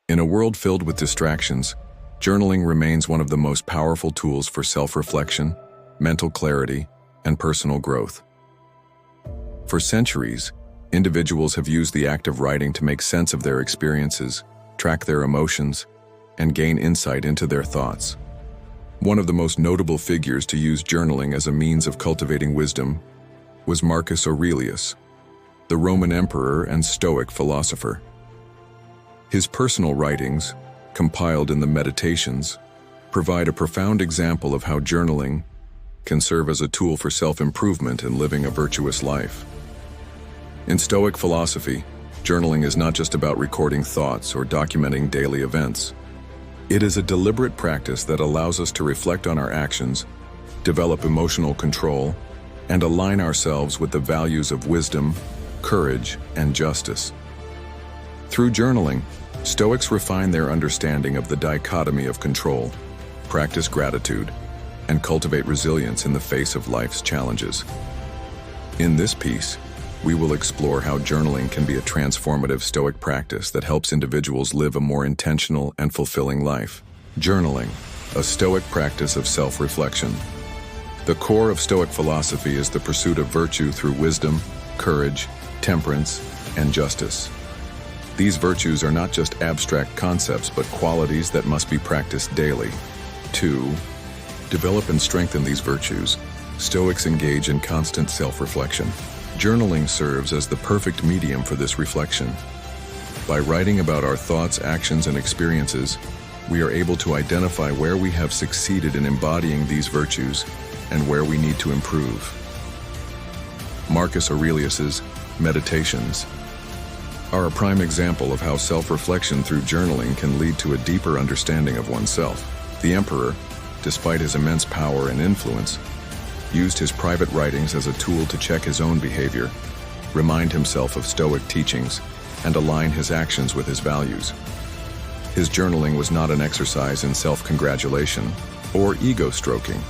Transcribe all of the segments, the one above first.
In a world filled with distractions, journaling remains one of the most powerful tools for self-reflection, mental clarity, and personal growth. For centuries, individuals have used the act of writing to make sense of their experiences, track their emotions, and gain insight into their thoughts. One of the most notable figures to use journaling as a means of cultivating wisdom was Marcus Aurelius, the Roman emperor and Stoic philosopher. His personal writings, compiled in the Meditations, provide a profound example of how journaling can serve as a tool for self-improvement and living a virtuous life. In Stoic philosophy, journaling is not just about recording thoughts or documenting daily events. It is a deliberate practice that allows us to reflect on our actions, develop emotional control, and align ourselves with the values of wisdom, courage, and justice. Through journaling, Stoics refine their understanding of the dichotomy of control, practice gratitude, and cultivate resilience in the face of life's challenges. In this piece, we will explore how journaling can be a transformative Stoic practice that helps individuals live a more intentional and fulfilling life. Journaling, a Stoic practice of self-reflection. The core of Stoic philosophy is the pursuit of virtue through wisdom, courage, temperance, and justice. These virtues are not just abstract concepts, but qualities that must be practiced daily. To develop and strengthen these virtues, Stoics engage in constant self-reflection. Journaling serves as the perfect medium for this reflection. By writing about our thoughts, actions, and experiences, we are able to identify where we have succeeded in embodying these virtues and where we need to improve. Marcus Aurelius's Meditations are a prime example of how self-reflection through journaling can lead to a deeper understanding of oneself. The emperor, despite his immense power and influence, used his private writings as a tool to check his own behavior, remind himself of Stoic teachings, and align his actions with his values. His journaling was not an exercise in self-congratulation or ego-stroking.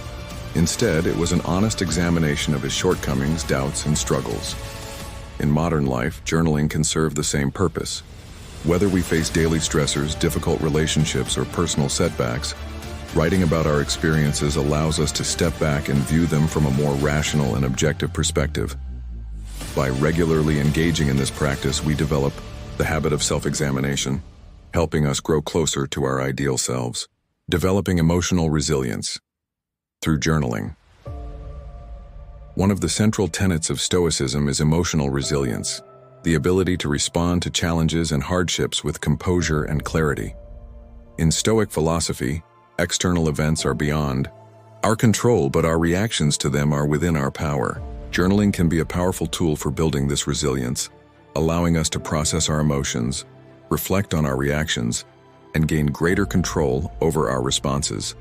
Instead, it was an honest examination of his shortcomings, doubts, and struggles. In modern life, journaling can serve the same purpose. Whether we face daily stressors, difficult relationships, or personal setbacks, writing about our experiences allows us to step back and view them from a more rational and objective perspective. By regularly engaging in this practice, we develop the habit of self-examination, helping us grow closer to our ideal selves. Developing emotional resilience through journaling. One of the central tenets of Stoicism is emotional resilience, the ability to respond to challenges and hardships with composure and clarity. In Stoic philosophy, external events are beyond our control, but our reactions to them are within our power. Journaling can be a powerful tool for building this resilience, allowing us to process our emotions, reflect on our reactions, and gain greater control over our responses.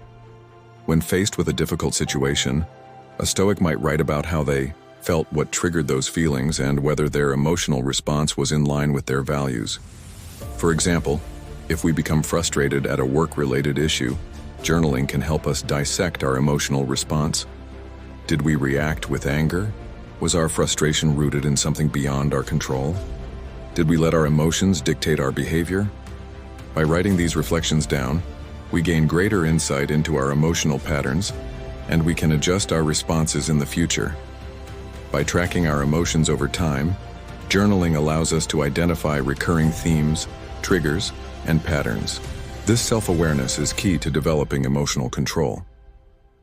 When faced with a difficult situation, a Stoic might write about how they felt, what triggered those feelings, and whether their emotional response was in line with their values. For example, if we become frustrated at a work-related issue, journaling can help us dissect our emotional response. Did we react with anger? Was our frustration rooted in something beyond our control? Did we let our emotions dictate our behavior? By writing these reflections down, we gain greater insight into our emotional patterns, and we can adjust our responses in the future. By tracking our emotions over time, journaling allows us to identify recurring themes, triggers, and patterns. This self-awareness is key to developing emotional control.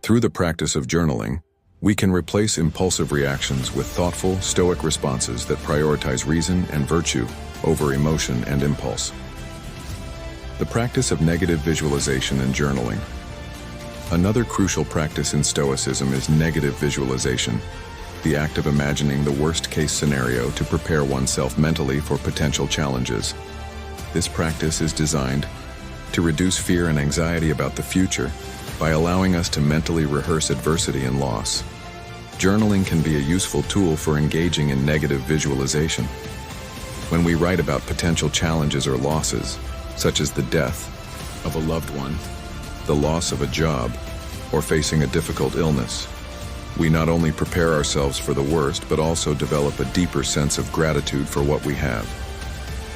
Through the practice of journaling, we can replace impulsive reactions with thoughtful, Stoic responses that prioritize reason and virtue over emotion and impulse. The practice of negative visualization and journaling. Another crucial practice in Stoicism is negative visualization, the act of imagining the worst-case scenario to prepare oneself mentally for potential challenges. This practice is designed to reduce fear and anxiety about the future by allowing us to mentally rehearse adversity and loss. Journaling can be a useful tool for engaging in negative visualization. When we write about potential challenges or losses, such as the death of a loved one, the loss of a job, or facing a difficult illness, we not only prepare ourselves for the worst, but also develop a deeper sense of gratitude for what we have.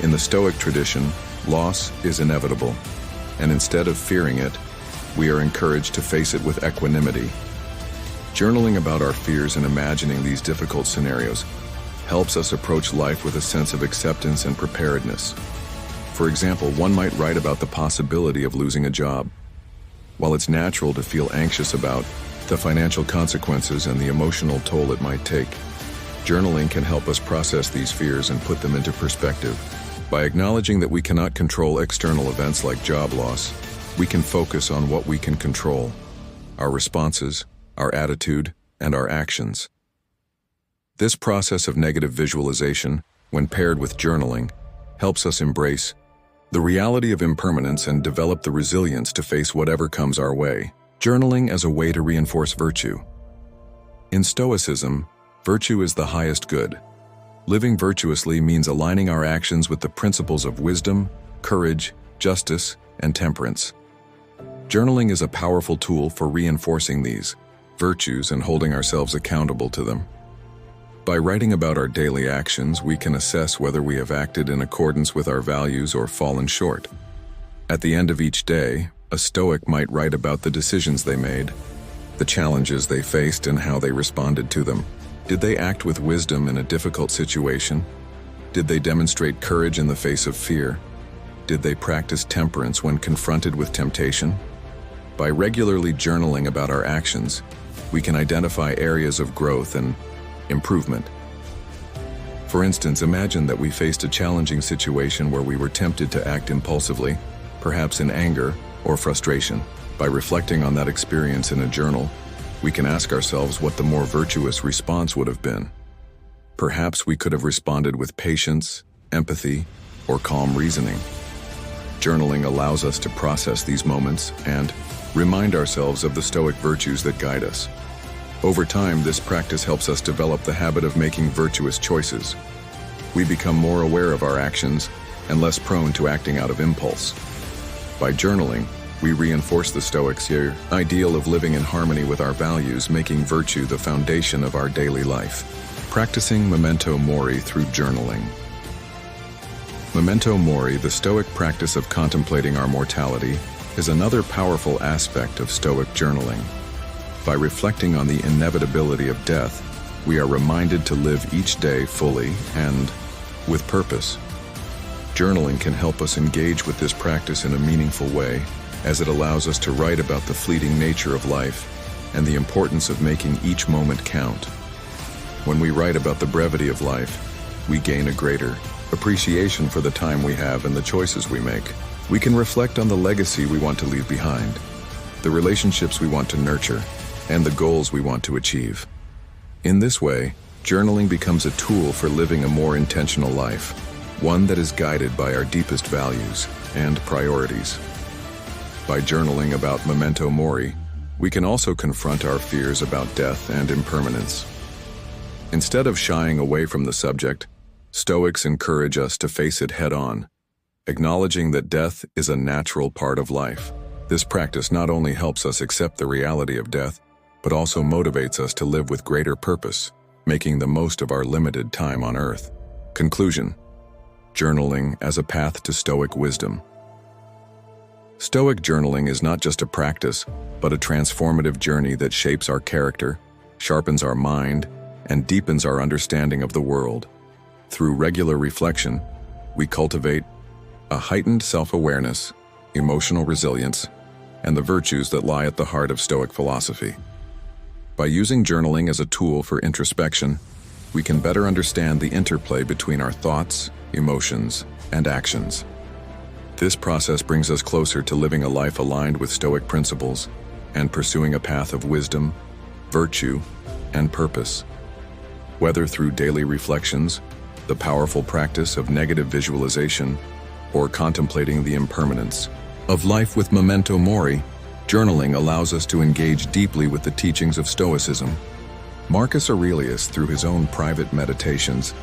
In the Stoic tradition, Loss is inevitable, and instead of fearing it, we are encouraged to face it with equanimity. Journaling about our fears and imagining these difficult scenarios helps us approach life with a sense of acceptance and preparedness. For example, one might write about the possibility of losing a job. While it's natural to feel anxious about the financial consequences and the emotional toll it might take, journaling can help us process these fears and put them into perspective. By acknowledging that we cannot control external events like job loss, we can focus on what we can control: our responses, our attitude, and our actions. This process of negative visualization, when paired with journaling, helps us embrace the reality of impermanence and develop the resilience to face whatever comes our way. Journaling as a way to reinforce virtue. In Stoicism, virtue is the highest good. Living virtuously means aligning our actions with the principles of wisdom, courage, justice, and temperance. Journaling is a powerful tool for reinforcing these virtues and holding ourselves accountable to them. By writing about our daily actions, we can assess whether we have acted in accordance with our values or fallen short. At the end of each day, a Stoic might write about the decisions they made, the challenges they faced, and how they responded to them. Did they act with wisdom in a difficult situation? Did they demonstrate courage in the face of fear? Did they practice temperance when confronted with temptation? By regularly journaling about our actions, we can identify areas of growth and improvement. For instance, imagine that we faced a challenging situation where we were tempted to act impulsively, perhaps in anger or frustration. By reflecting on that experience in a journal, we can ask ourselves what the more virtuous response would have been. Perhaps we could have responded with patience, empathy, or calm reasoning. Journaling allows us to process these moments and remind ourselves of the Stoic virtues that guide us. Over time, this practice helps us develop the habit of making virtuous choices. We become more aware of our actions and less prone to acting out of impulse. By journaling, we reinforce the Stoics' ideal of living in harmony with our values, making virtue the foundation of our daily life. Practicing Memento Mori through journaling. Memento Mori, the Stoic practice of contemplating our mortality, is another powerful aspect of Stoic journaling. By reflecting on the inevitability of death, we are reminded to live each day fully and with purpose. Journaling can help us engage with this practice in a meaningful way, as it allows us to write about the fleeting nature of life and the importance of making each moment count. When we write about the brevity of life, we gain a greater appreciation for the time we have and the choices we make. We can reflect on the legacy we want to leave behind, the relationships we want to nurture, and the goals we want to achieve. In this way, journaling becomes a tool for living a more intentional life, one that is guided by our deepest values and priorities. By journaling about Memento Mori, we can also confront our fears about death and impermanence. Instead of shying away from the subject, Stoics encourage us to face it head-on, acknowledging that death is a natural part of life. This practice not only helps us accept the reality of death, but also motivates us to live with greater purpose, making the most of our limited time on Earth. Conclusion: journaling as a path to Stoic wisdom. Stoic journaling is not just a practice, but a transformative journey that shapes our character, sharpens our mind, and deepens our understanding of the world. Through regular reflection, we cultivate a heightened self-awareness, emotional resilience, and the virtues that lie at the heart of Stoic philosophy. By using journaling as a tool for introspection, we can better understand the interplay between our thoughts, emotions, and actions. This process brings us closer to living a life aligned with Stoic principles and pursuing a path of wisdom, virtue, and purpose. Whether through daily reflections, the powerful practice of negative visualization, or contemplating the impermanence of life with Memento Mori, journaling allows us to engage deeply with the teachings of Stoicism. Marcus Aurelius, through his own private meditations,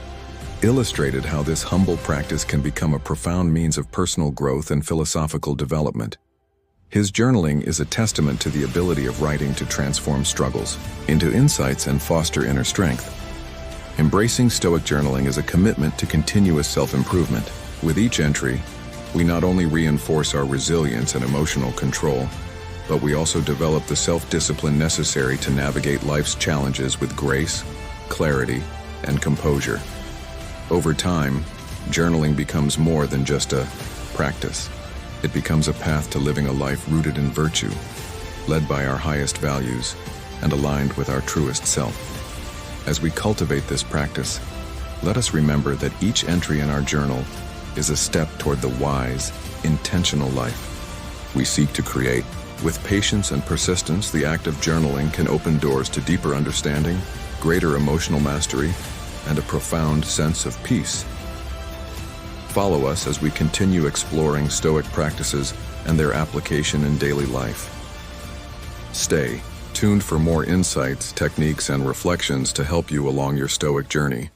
illustrated how this humble practice can become a profound means of personal growth and philosophical development. His journaling is a testament to the ability of writing to transform struggles into insights and foster inner strength. Embracing Stoic journaling is a commitment to continuous self-improvement. With each entry, We not only reinforce our resilience and emotional control, but we also develop the self-discipline necessary to navigate life's challenges with grace, clarity, and composure. Over time, journaling becomes more than just a practice. It becomes a path to living a life rooted in virtue, led by our highest values, and aligned with our truest self. As we cultivate this practice, let us remember that each entry in our journal is a step toward the wise, intentional life we seek to create. With patience and persistence, the act of journaling can open doors to deeper understanding, greater emotional mastery, and a profound sense of peace. Follow us as we continue exploring Stoic practices and their application in daily life. Stay tuned for more insights, techniques, and reflections to help you along your Stoic journey.